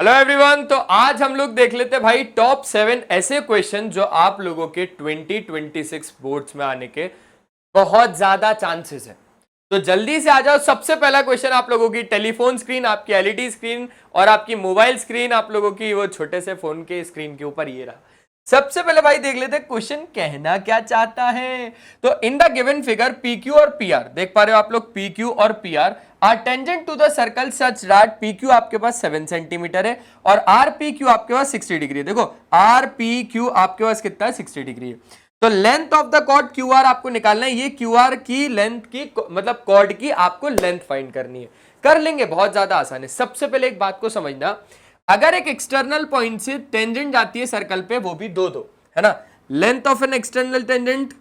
Hello everyone. तो आज हम लोग देख लेते हैं भाई टॉप 7 ऐसे क्वेश्चन जो आप लोगों के 2026 बोर्ड्स में आने के बहुत ज्यादा चांसेस है। तो जल्दी से आ जाओ। सबसे पहला क्वेश्चन आप लोगों की टेलीफोन स्क्रीन, आपकी एलईडी स्क्रीन और आपकी मोबाइल स्क्रीन, आप लोगों की वो छोटे से फोन के स्क्रीन के ऊपर ये रहा। सबसे पहले भाई देख लेते हैं क्वेश्चन कहना क्या चाहता है। तो in the given figure PQ और PR, देख पा रहे हो आप लोग, PQ और PR are tangent to the circle such that PQ आपके पास 7 सेंटीमीटर है और RPQ आपके पास 60 डिग्री है। देखो RPQ आपके पास कितना है, 60 डिग्री है। तो length of the chord QR आपको निकालना है। ये QR की लेंथ की मतलब कॉर्ड की आपको लेंथ फाइंड करनी है। कर लेंगे, बहुत ज्यादा आसान है। सबसे पहले एक बात को समझना, अगर एक एक्सटर्नल पॉइंट से टेंजेंट जाती है सर्कल पे, वो भी दो है ना। Length of an external tangent,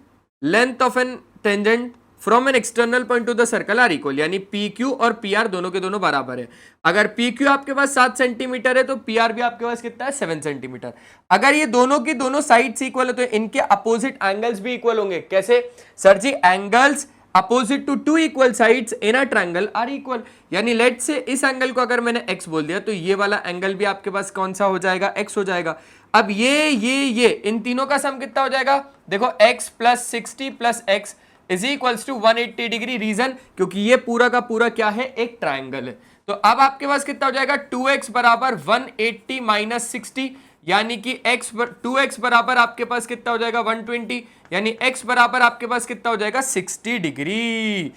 length of an tangent from an external point to the circle are equal, यानी PQ और PR दोनों के दोनों बराबर है। अगर PQ आपके पास 7 सेंटीमीटर है तो PR भी आपके पास कितना है, 7 सेंटीमीटर। अगर ये दोनों की दोनों साइड्स इक्वल है तो इनके अपोजिट एंगल्स भी इक्वल होंगे। कैसे sir ji? Angles opposite to two equal sides in a triangle are equal. यानी लेट से इस एंगल को अगर मैंने x बोल दिया तो ये वाला एंगल भी आपके पास कौन सा हो जाएगा, x हो जाएगा। अब ये इन तीनों का सम कितना हो जाएगा? देखो x plus 60 plus x is equals to 180 degree. Reason क्योंकि ये पूरा का पूरा क्या है, एक ट्रायंगल है। तो अब आपके पास कितना हो जाएगा, 2x बराबर 180 माइनस 60, यानी कि 2x बराबर आपके पास कितना हो जाएगा, 120, यानी x बराबर आपके पास कितना हो जाएगा, 60 डिग्री।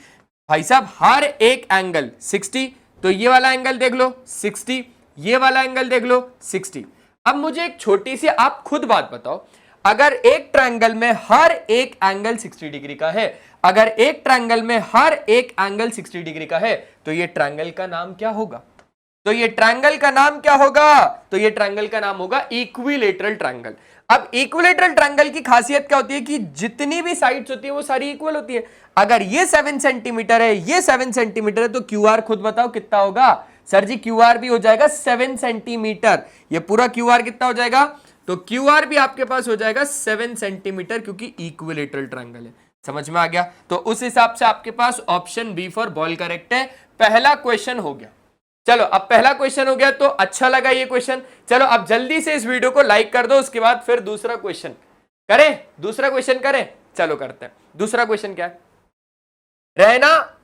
भाई साहब हर एक एंगल 60, तो ये वाला एंगल देख लो 60, ये वाला एंगल देख लो 60। अब मुझे एक छोटी सी आप खुद बात बताओ, अगर एक ट्रायंगल में हर एक एंगल 60 डिग्री का है, अगर एक ट्रायंगल में हर एक एंगल 60 डिग्री का है, तो ये ट्रायंगल का नाम क्या होगा? तो ये ट्रायंगल का नाम क्या होगा? तो ये ट्रायंगल का नाम होगा इक्विलेटरल ट्रायंगल। अब इक्विलेटरल ट्रायंगल की खासियत क्या होती है कि जितनी भी साइड्स होती है वो सारी इक्वल होती है। अगर ये 7 सेंटीमीटर है, ये 7 सेंटीमीटर है, तो QR खुद बताओ कितना होगा? सर जी QR भी हो जाएगा 7 सेंटीमीटर। ये पूरा QR कितना हो जाएगा? तो QR भी आपके पास हो जाएगा 7 सेंटीमीटर, क्योंकि इक्विलेटरल ट्रायंगल है। समझ में आ गया? तो उस हिसाब से आपके पास option B for ball correct है। पहला क्वेश्चन हो गया। चलो अब पहला क्वेश्चन हो गया, तो अच्छा लगा ये क्वेश्चन। चलो अब जल्दी से इस वीडियो को लाइक कर दो, उसके बाद फिर दूसरा क्वेश्चन करें। दूसरा क्वेश्चन करें, चलो करते हैं। दूसरा क्वेश्चन क्या है?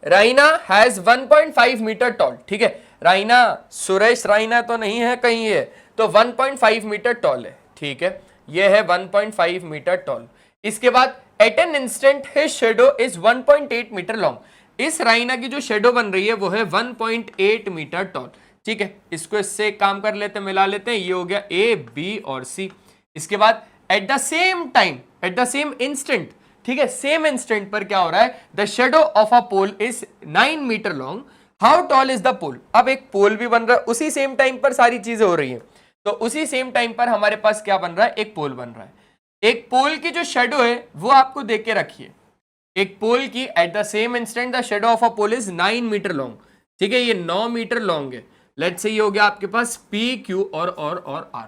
Raina has 1.5 metre tall. ठीक है, राइना, सुरेश राइना तो नहीं है कहीं, ये तो 1.5 मीटर टॉल है। ठीक है, ये है 1.5 मीटर टॉल। इसके बाद at an instant his shadow is 1.8 metre long. इस राइना की जो शेडो बन रही है वो है 1.8 मीटर टॉल। ठीक है, इसको इससे काम कर लेते हैं, मिला लेते हैं। ये हो गया A, B और C। इसके बाद at the same time, at the same instant, ठीक है, सेम इंस्टेंट पर क्या हो रहा है? The shadow of a pole is 9 metre long. How tall is the pole? अब एक पोल भी बन रहा है, उसी सेम टाइम पर सारी चीजें हो रही है। तो उसी सेम टाइम पर हमारे पास क्या बन रहा है? एक पोल बन रहा है। एक पोल की जो शेडो है वो आपको देख के रखिए। एक पोल की at the same instant the shadow of a pole is 9 metre long. ठीक है, ये 9 मीटर लॉन्ग है। लेट्स से ये हो गया आपके पास PQ और R।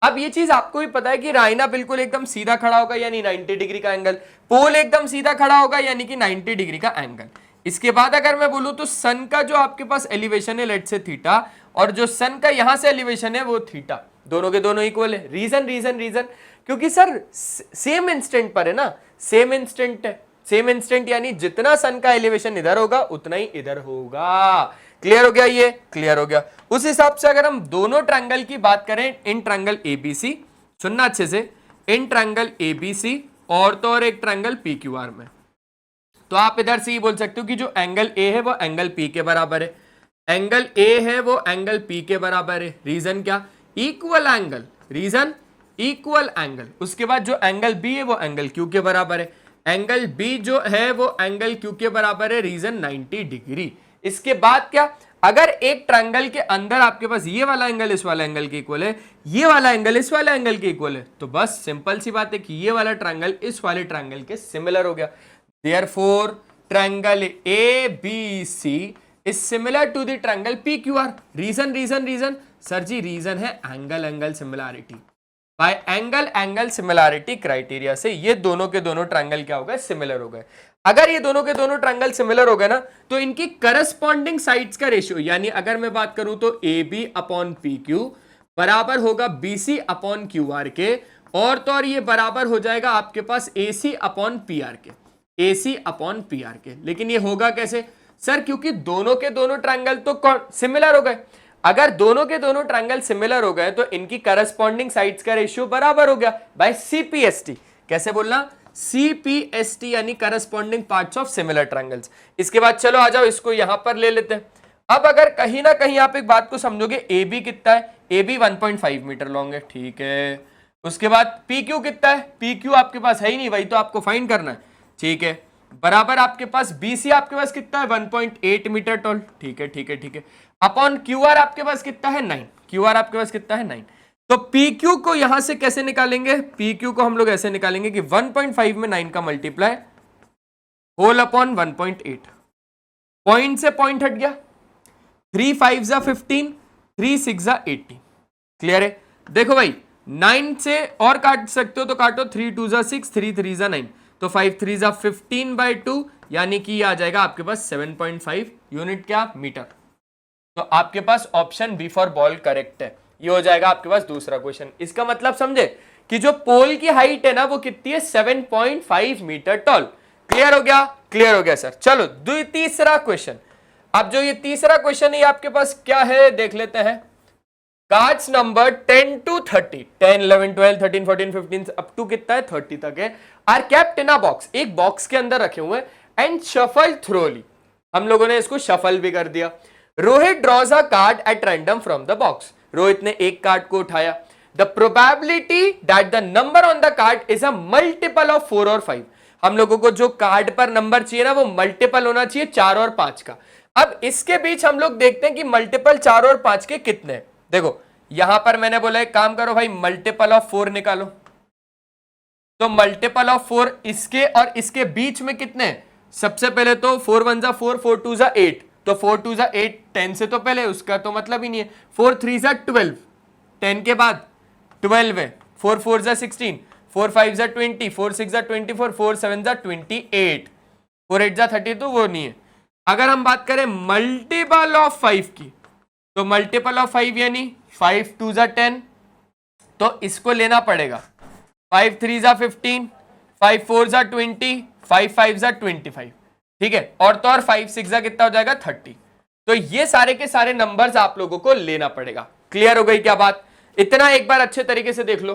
अब ये चीज आपको भी पता है कि राइना बिल्कुल एकदम सीधा खड़ा होगा, यानी 90 डिग्री का एंगल। पोल एकदम सीधा खड़ा होगा, यानी कि 90 डिग्री का एंगल। इसके बाद अगर मैं बोलूं तो सन का जो आपके पास एलिवेशन है लेट्स से थीटा, और जो सन का यहां से एलिवेशन है वो थीटा, दोनों के दोनों इक्वल है। रीजन क्योंकि सर सेम इंस्टेंट पर है ना, सेम इंस्टेंट है। सेम इंस्टेंट यानी जितना सन का एलिवेशन इधर होगा उतना ही इधर होगा। क्लियर हो गया? ये क्लियर हो गया। उस हिसाब से अगर हम दोनों ट्रायंगल की बात करें, इन ट्रायंगल ABC, सुनना अच्छे से, इन ट्रायंगल ABC और तो और एक ट्रायंगल PQR में, तो आप इधर से ही बोल सकते हो कि जो एंगल A है वो एंगल P के बराबर है, एंगल A है वो एंगल P के बराबर है। रीजन क्या? Equal angle. Reason equal angle. उसके बाद जो एंगल B है वो एंगल Q के बराबर है, एंगल B जो है वो एंगल Q के बराबर है। Reason 90 degree. इसके बाद क्या? अगर एक ट्रायंगल के अंदर आपके पास ये वाला एंगल इस वाला एंगल के इक्वल है, ये वाला एंगल इस वाला एंगल के इक्वल है, तो बस सिंपल सी बात है कि ये वाला ट्रायंगल इस वाले ट्रायंगल के सिमिलर हो गया। Therefore, triangle ABC is similar to the triangle PQR. Reason sir जी रीजन है angle similarity. By angle similarity criteria से ये दोनों के दोनों ट्रायंगल क्या हो गए? सिमिलर हो गए। अगर ये दोनों के दोनों ट्रायंगल सिमिलर हो गए ना, तो इनकी करस्पॉन्डिंग साइड्स का रेशियो, यानी अगर मैं बात करूं तो AB अपॉन PQ बराबर होगा BC अपॉन QR के, और तो और ये बराबर हो जाएगा आपके पास AC अपॉन PR के, AC अपॉन PR के। लेकिन ये होगा कैसे सर? क्योंकि दोनों के दोनों ट्रायंगल तो सिमिलर हो गए। अगर दोनों के दोनों ट्रायंगल सिमिलर हो गए तो इनकी करस्पॉन्डिंग साइड्स का रेशियो बराबर हो गया बाय CPST। कैसे बोलना? CPST यानी corresponding parts of similar triangles. इसके बाद चलो आ जाओ, इसको यहां पर ले लेते हैं। अब अगर कहीं ना कहीं आप एक बात को समझोगे, AB कितना है? AB 1.5 मीटर लॉन्ग है, ठीक है। उसके बाद PQ कितना है? PQ आपके पास है ही नहीं, वही तो आपको फाइंड करना है, ठीक है। बराबर आपके पास BC आपके पास कितना है? 1.8 मीटर टॉल, ठीक है ठीक है ठीक है। अपॉन QR आपके पास कितना है? 9। QR आपके पास कितना है? 9। तो PQ को यहां से कैसे निकालेंगे? PQ को हम लोग ऐसे निकालेंगे कि 1.5 में 9 का मल्टीप्लाई होल अपॉन 1.8। पॉइंट से पॉइंट हट गया, 3 5 जा 15, 3 6 जा 18। क्लियर है? देखो भाई 9 से और काट सकते हो तो काटो, 3 2 जा 6, 3 3 जा 9, तो 5 3 जा 15/2, यानी कि ये आ जाएगा आपके पास 7.5 यूनिट क्या? मीटर। तो आपके पास option B for ball correct है। ये हो जाएगा आपके पास दूसरा क्वेश्चन। इसका मतलब समझे कि जो पोल की हाइट है ना वो कितनी है? 7.5 मीटर टॉल। क्लियर हो गया? क्लियर हो गया सर। चलो तीसरा क्वेश्चन। अब जो ये तीसरा क्वेश्चन है आपके पास क्या है देख लेते हैं। Cards number 10 to 30, 10 11 12 13 14 15 up to कितना है? 30 तक है। Are kept in a box, एक बॉक्स के अंदर रखे हुए एंड शफल थ्रोली, हम लोगों ने इसको शफल भी कर दिया। Rohit draws a card at random from the box, Rohit ने एक कार्ड को उठाया। The probability that the number on the card is a multiple of 4 और 5, हम लोगों को जो कार्ड पर नंबर चाहिए ना वो मल्टीपल होना चाहिए 4 और 5 का। अब इसके बीच हम लोग देखते हैं कि मल्टीपल 4 और 5 के कितने हैं। देखो यहां पर मैंने बोला एक काम करो भाई, मल्टीपल ऑफ 4 निकालो। तो मल्टीपल ऑफ 4 इसके और इसके बीच में कितने हैं? सबसे पहले तो 4 1 जा 4, 4 2 जा 8, तो 4 2 जा 8, 10 से तो पहले, उसका तो मतलब ही नहीं है। 4 3 जा 12, 10 के बाद 12 है। 4 4 जा 16, 4 5 जा 20, 4 6 जा 24, 4 7 जा 28, 4 8 जा 30, तो वो नहीं है। अगर हम बात करें मल्टीपल ऑफ 5 की, तो मल्टीपल ऑफ 5 यानी 5 2 जा 10, तो इसको लेना पड़ेगा। 5 3 जा 15, 5 4 जा 20, 5 5 जा 25, ठीक है। और तो और 5 6 जा कितना हो जाएगा? 30। तो ये सारे के सारे नंबर्स आप लोगों को लेना पड़ेगा। क्लियर हो गई क्या बात? इतना एक बार अच्छे तरीके से देख लो,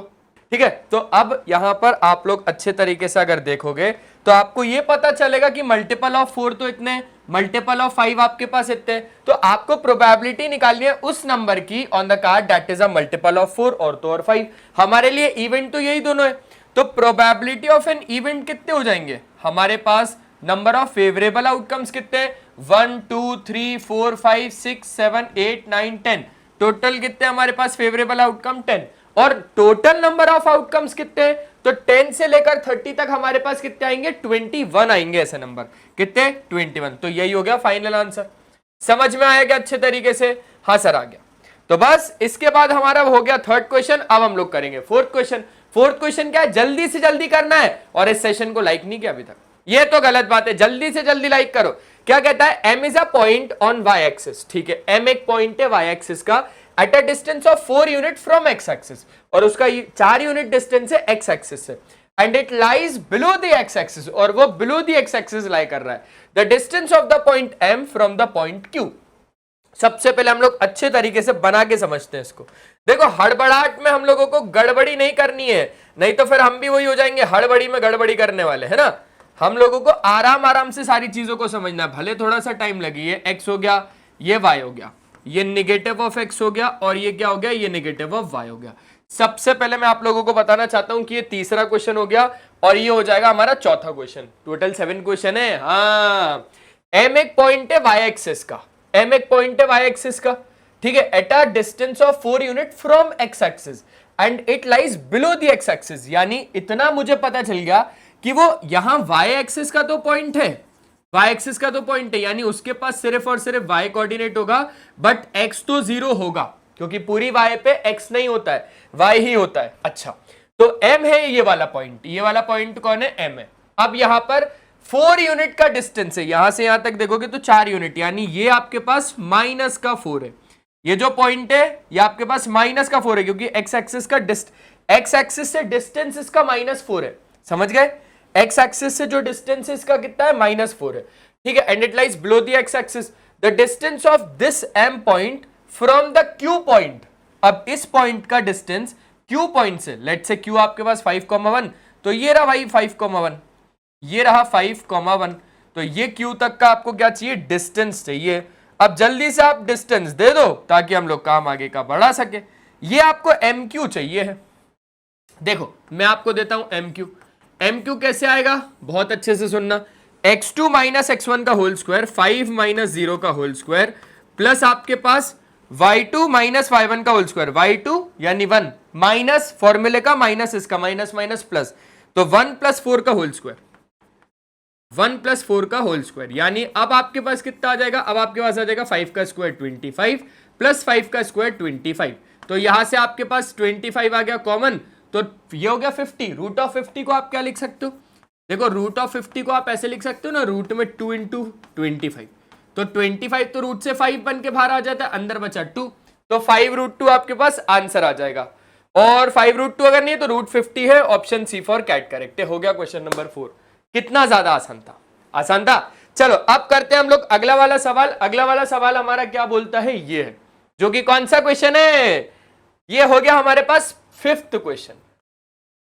ठीक है। तो अब यहां पर आप लोग अच्छे तरीके से अगर देखोगे तो आपको ये पता चलेगा कि मल्टीपल ऑफ 4 तो इतने, मल्टीपल ऑफ 5 आपके पास इतने, तो आपको प्रोबेबिलिटी निकालनी है उस नंबर की on the card that is a multiple of 4 और तो और 5। हमारे लिए इवेंट तो यही दोनों है, तो प्रोबेबिलिटी ऑफ एन इवेंट कितने हो जाएंगे हमारे पास? नंबर ऑफ फेवरेबल आउटकम्स कितने? 1 2 3 4 5 6 7 8 9 10, टोटल कितने हमारे पास फेवरेबल आउटकम? 10। और टोटल नंबर ऑफ आउटकम्स कितने हैं? तो 10 से लेकर 30 तक हमारे पास कितने आएंगे? 21 आएंगे ऐसे नंबर। कितने? 21। तो यही हो गया फाइनल आंसर। समझ में आया क्या अच्छे तरीके से? हाँ सर आ गया। तो बस इसके बाद हमारा हो गया थर्ड क्वेश्चन। अब हम लोग करेंगे फोर्थ क्वेश्चन। फोर्थ क्वेश्चन क्या है? जल्दी से जल्दी करना है, और इस सेशन को लाइक नहीं किया अभी तक, ये तो गलत बात है। जल्दी से जल्दी लाइक करो। क्या कहता है? M is a point on Y axis, ठीक है। M एक पॉइंट है वाई एक्सिस का at a distance of 4 unit from X axis, और उसका 4 यूनिट डिस्टेंस है एक्स एक्सिस से, and it lies below the X axis, और वो below the X axis lie कर रहा है। The distance of the point M from the point Q। सबसे पहले हम लोग अच्छे तरीके से बना के समझते हैं इसको। देखो हड़बड़ाहट में हम लोगों को गड़बड़ी नहीं करनी है, नहीं तो फिर हम भी वही हो जाएंगे हड़बड़ी में गड़बड़ी करने वाले, है ना। हम लोगों को आराम आराम से सारी चीजों को समझना है, भले थोड़ा सा टाइम लगे। ये x हो गया, ये y हो गया, ये नेगेटिव ऑफ x हो गया, और ये क्या हो गया? ये नेगेटिव ऑफ y हो गया। सबसे पहले मैं आप लोगों को बताना चाहता हूं कि ये तीसरा क्वेश्चन हो गया, और ये हो जाएगा हमारा चौथा क्वेश्चन। टोटल 7 क्वेश्चन है। हाँ, m एक पॉइंट है y एक्सिस का, m एक पॉइंट है y एक्सिस का, ठीक है, eight a distance of 4 unit from x axis and it lies below the x axis. यानी इतना मुझे पता चल गया कि वो यहां y एक्सिस का तो पॉइंट है, y एक्सिस का तो पॉइंट है, यानी उसके पास सिर्फ और सिर्फ y कोऑर्डिनेट होगा, बट x तो 0 होगा, क्योंकि पूरी y पे x नहीं होता है, y ही होता है। अच्छा, तो m है ये वाला पॉइंट, ये वाला पॉइंट कौन है? m है। अब यहां पर 4 यूनिट का डिस्टेंस है, यहां से यहां तक देखोगे तो 4 यूनिट, यानी ये आपके पास -4 है, ये जो पॉइंट है ये आपके पास -4 है, क्योंकि एक्स एक्सिस से डिस्टेंस इसका -4 है, समझ गए? एक्स एक्सिस से जो डिस्टेंस इसका कितना है, -4 है, ठीक है। And it lies below the X axis. The distance of this M point from the Q point, अब इस पॉइंट का डिस्टेंस क्यू पॉइंट से, लेट से क्यू आपके पास 5,1, तो ये रहा भाई 5,1, ये रहा 5,1, तो ये क्यू तक का आपको क्या चाहिए, डिस्टेंस चाहिए। अब जल्दी से आप डिस्टेंस दे दो ताकि हम लोग काम आगे का बढ़ा सके। ये आपको एम क्यू चाहिए है, देखो मैं आपको देता हूं एम क्यू। एम क्यू कैसे आएगा, बहुत अच्छे से सुनना, x2 माइनस x1 का होल स्क्वायर, 5 माइनस 0 का होल स्क्वायर, प्लस आपके पास y2 माइनस y1 का होल स्क्वायर, y2 यानी 1 माइनस फॉर्मूले का माइनस इसका माइनस माइनस प्लस, तो 1 प्लस 4 का होल स्क्वायर, 1 प्लस 4 का होल स्क्वायर, यानी अब आपके पास कितना आ जाएगा, अब आपके पास आ जाएगा 5 का स्क्वायर 25 प्लस 5 का स्क्वायर 25, तो यहां से आपके पास 25 आ गया कॉमन, तो ये हो गया 50। रूट ऑफ 50 को आप क्या लिख सकते हो, देखो रूट ऑफ 50 को आप ऐसे लिख सकते हो ना, रूट में 2 इंटू 25, तो 25 तो रूट से 5 बन के बाहर आ जाता है, अंदर बचा 2, तो 5√2 आपके पास आंसर आ जाएगा। और 5√2 अगर नहीं है तो रूट 50 है, option C for cat correct है। हो गया क्वेश्चन नंबर 4। कितना ज्यादा आसान था, आसान था। चलो अब करते हैं हम लोग अगला वाला सवाल। अगला वाला सवाल हमारा क्या बोलता है, ये है, जो कि कौन सा क्वेश्चन है, ये हो गया हमारे पास 5th क्वेश्चन।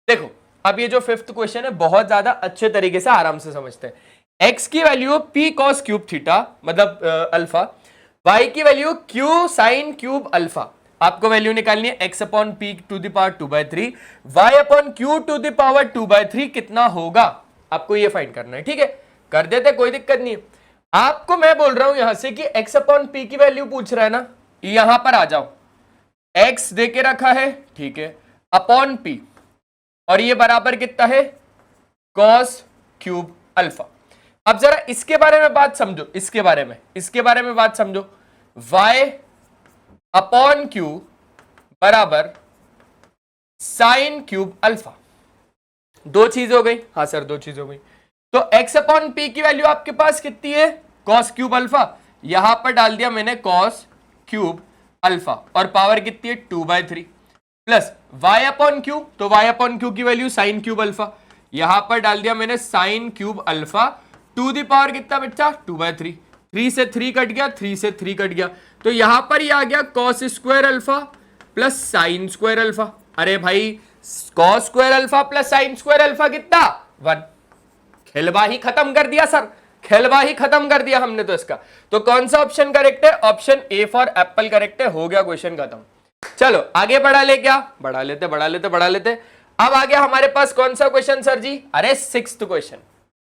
देखो अब ये जो 5th क्वेश्चन है बहुत ज्यादा अच्छे तरीके से आराम से समझते हैं। x की value p cos cube theta मतलब अल्फा, y की value q sin cube alpha, आपको वैल्यू निकालनी है x upon p to the power 2/3, y upon q to the power 2/3 कितना होगा, आपको ये फाइंड करना है, ठीक है। कर देते, कोई दिक्कत नहीं है। आपको मैं बोल रहा हूं यहां से कि x अपॉन p की वैल्यू पूछ रहा है ना, यहां पर आ जाओ, x दे के रखा है, ठीक है, अपॉन p, और ये बराबर कितना है, cos क्यूब अल्फा। अब जरा इसके बारे में बात समझो, इसके बारे में बात समझो, y अपॉन क्यू बराबर साइन क्यूब अल्फा, दो चीज हो गई, हाँ सर दो चीज हो गई। तो x अपॉन पी की वैल्यू आपके पास कितनी है, cos क्यूब अल्फा, यहां पर डाल दिया मैंने cos क्यूब अल्फा, और पावर कितनी है 2/3, प्लस y अपॉन क्यू, तो y अपॉन क्यू की वैल्यू साइन क्यूब अल्फा, यहां पर डाल दिया मैंने sine cube alpha, to the power कितना बच्चा 2/3, 3 से 3 कट गया, 3 से 3 कट गया, तो यहां पर ये आ गया cos square alpha plus sine square alpha. अरे भाई cos square alpha plus sine square alpha कितना 1, खेलवा ही खत्म कर दिया सर, खेलवा ही खत्म कर दिया हमने तो इसका। तो कौन सा ऑप्शन करेक्ट है, option A for Apple correct है। हो गया क्वेश्चन खत्म। चलो आगे बढ़ा लेते। अब आ गया हमारे पास कौन सा क्वेश्चन सर जी, अरे 6th क्वेश्चन।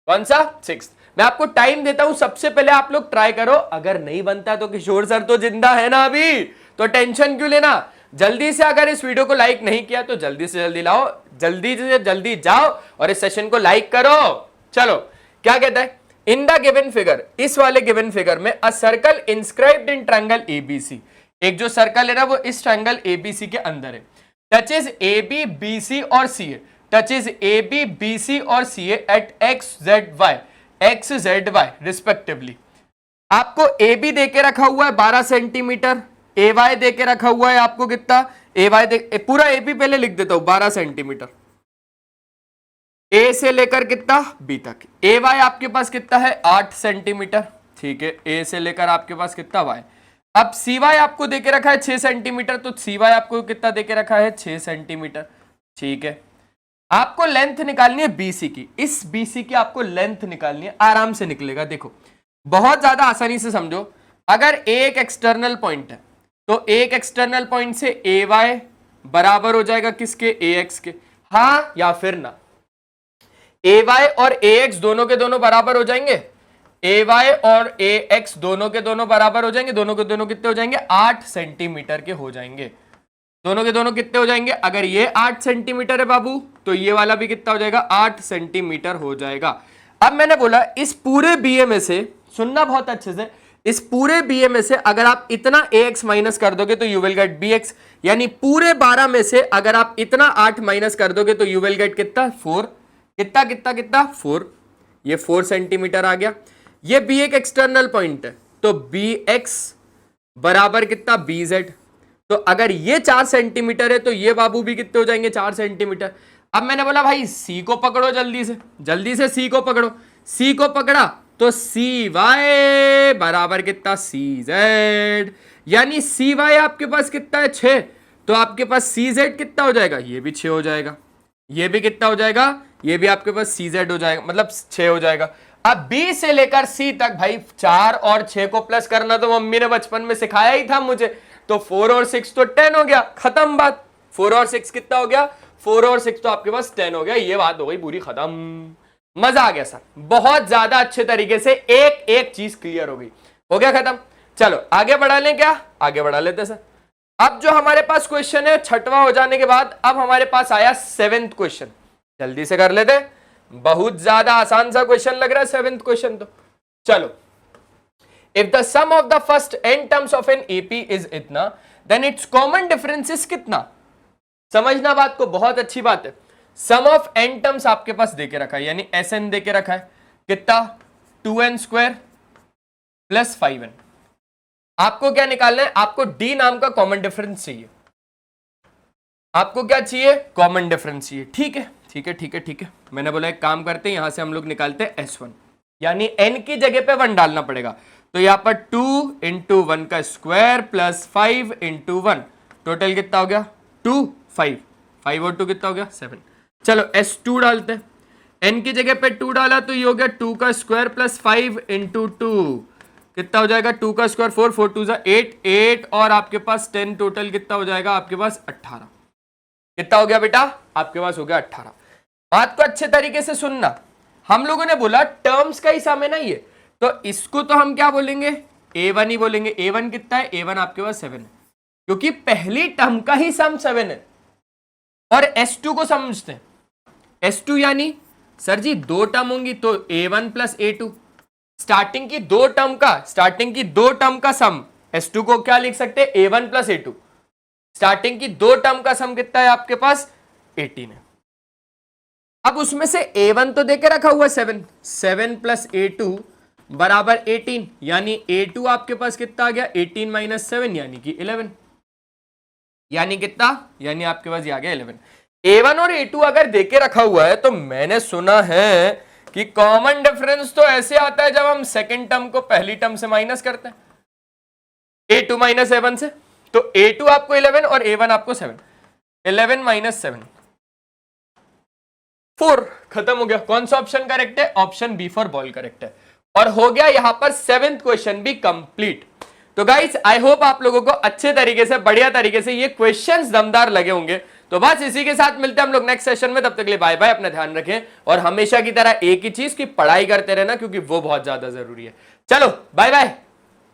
कौन सा 6th, मैं आपको टाइम देता हूं, सबसे पहले आप लोग ट्राई करो, अगर नहीं बनता तो किशोर सर तो जिंदा है ना अभी, तो टेंशन क्यों लेना। जल्दी से अगर इस वीडियो को लाइक नहीं किया तो जल्दी से जल्दी लाओ, जल्दी से जल्दी जाओ और इस सेशन को लाइक करो। चलो क्या कहता है, इन द गिवन फिगर, इस वाले गिवन फिगर में a circle inscribed in triangle ABC, एक जो सर्कल है ना वो इस ट्रायंगल एबीसी के अंदर है, टचेज AB BC और CA, टचेज AB BC और CA एट XZY रिस्पेक्टिवली। आपको AB दे के रखा हुआ है 12 सेंटीमीटर, AY दे के रखा हुआ है आपको कितना, AY पूरा AB पहले लिख देता हूं 12 सेंटीमीटर, A से लेकर कितना B तक, AY आपके पास कितना है 8 सेंटीमीटर, ठीक है, A से लेकर आपके पास कितना Y। अब CY आपको देके रखा है 6 सेंटीमीटर, तो CY आपको कितना देके रखा है 6 सेंटीमीटर, ठीक है। आपको लेंथ निकालनी है BC की, इस BC की आपको लेंथ निकालनी है, आराम से निकलेगा। देखो बहुत ज्यादा आसानी से समझो, अगर A एक एक्सटर्नल पॉइंट है तो एक एक्सटर्नल पॉइंट से AY बराबर हो जाएगा किसके, AX के, हाँ या फिर ना। AY और AX दोनों के दोनों बराबर हो जाएंगे, AY और AX दोनों के दोनों बराबर हो जाएंगे, दोनों के दोनों कितने हो जाएंगे 8 सेंटीमीटर के हो जाएंगे, दोनों के दोनों कितने हो जाएंगे, अगर ये 8 सेंटीमीटर है बाबू तो ये वाला भी कितना हो जाएगा 8 सेंटीमीटर हो जाएगा। अब मैंने बोला इस पूरे BA में से, सुनना बहुत अच्छे से, इस पूरे BA में से अगर आप इतना AX माइनस कर दोगे तो यू विल गेट BX, यानी पूरे 12 में से अगर आप इतना 8 माइनस कर दोगे तो यू विल गेट कितना 4, कितना 4, ये 4 सेंटीमीटर आ गया। ये B एक एक्सटर्नल पॉइंट है तो BX बराबर कितना BZ। तो अगर ये 4 सेंटीमीटर है तो ये बाबू भी कितने हो जाएंगे 4 सेंटीमीटर। अब मैंने बोला भाई सी को पकड़ो, जल्दी से सी को पकड़ो। सी को पकड़ा तो सी वाई बराबर कितना CZ, यानी सी वाई आपके पास कितना है 6, तो आपके पास CZ कितना हो जाएगा, ये भी 6 हो जाएगा, ये भी कितना हो जाएगा, ये भी आपके पास CZ हो जाएगा, मतलब 6 हो जाएगा। अब B से लेकर C तक भाई 4 और 6 को प्लस करना तो मम्मी ने बचपन में सिखाया ही था मुझे। तो 4 और 6 तो 10 हो गया, खत्म बात। 4 और 6 कितना हो गया, 4 और 6 तो आपके पास 10 हो गया, ये बात हो गई पूरी खत्म। मजा आ गया सर, बहुत ज्यादा अच्छे तरीके से एक एक चीज क्लियर हो गई, हो गया खत्म। चलो आगे बढ़ा लें, क्या आगे बढ़ा लेते सर। अब जो हमारे पास क्वेश्चन है 6वां हो जाने के बाद, अब हमारे पास आया 7th क्वेश्चन, जल्दी से कर लेते। बहुत ज्यादा आसान सा क्वेश्चन लग रहा है 7th क्वेश्चन तो। चलो, if the sum of the first n terms of an AP is इतना, then its common difference is कितना। समझना बात को, बहुत अच्छी बात है। सम ऑफ n टर्म्स आपके पास देके रखा है, यानी Sn देके रखा है, कितना 2n² प्लस 5n। आपको क्या निकालना है, आपको d नाम का कॉमन डिफरेंस चाहिए। आपको क्या चाहिए, कॉमन डिफरेंस चाहिए। ठीक है ठीक है ठीक है ठीक है, मैंने बोला एक काम करते हैं, यहां से हम लोग निकालते हैं S1, यानी n की जगह पे 1 डालना पड़ेगा। तो यहां पर 2 इंटू 1 का स्क्वायर प्लस 5 इंटू 1, टोटल कितना हो गया 2 5, 5 और 2 कितना हो गया 7। चलो S2 डालते हैं, n की जगह पे 2 डाला तो ये हो गया 2 का स्क्वायर प्लस 5 इंटू 2, कितना हो जाएगा 2 का स्क्वायर 4, 4 2 8, 8 और आपके पास 10, टोटल कितना हो जाएगा आपके पास 18। कितना हो गया बेटा, आपके पास हो गया 18। बात को अच्छे तरीके से सुनना, हम लोगों ने बोला टर्म्स का ही सम है ना ये, तो इसको तो हम क्या बोलेंगे, A1 ही बोलेंगे। A1 कितना है, A1 आपके पास 7 है, क्योंकि पहली टर्म का ही सम 7 है। और S2 को समझते हैं, S2 यानी सर जी 2 टर्म होंगी तो A1 प्लस A2, स्टार्टिंग की दो टर्म का सम। S2 को क्या लिख सकते हैं, A1 प्लस A2, स्टार्टिंग की 2 टर्म का सम कितना है आपके पास 18 है। अब उसमें से A1 तो देके रखा हुआ 7, 7 प्लस A2 बराबर 18, यानी A2 आपके पास कितना आ गया 18 माइनस 7 यानी कि 11, यानी कितना, यानी आपके पास ये आ गया 11। A1 और A2 अगर देके रखा हुआ है तो मैंने सुना है कि कॉमन डिफरेंस तो ऐसे आता है जब हम सेकेंड टर्म को पहली टर्म से माइनस करते हैं, A2 माइनस A1 से। तो A2 आपको 11 और A1 आपको 7, 11 माइनस 7 4, खत्म हो गया। कौन सा ऑप्शन करेक्ट है, option B for ball correct है। और हो गया यहां पर 7th क्वेश्चन भी कंप्लीट। तो गाइस आई होप आप लोगों को अच्छे तरीके से, बढ़िया तरीके से ये क्वेश्चंस दमदार लगे होंगे। तो बस इसी के साथ मिलते हैं हम लोग नेक्स्ट सेशन में, तब तक के लिए बाय बाय, अपना ध्यान रखें और हमेशा की तरह एक ही चीज की पढ़ाई करते रहना, क्योंकि वो बहुत ज्यादा जरूरी है। चलो बाय बाय।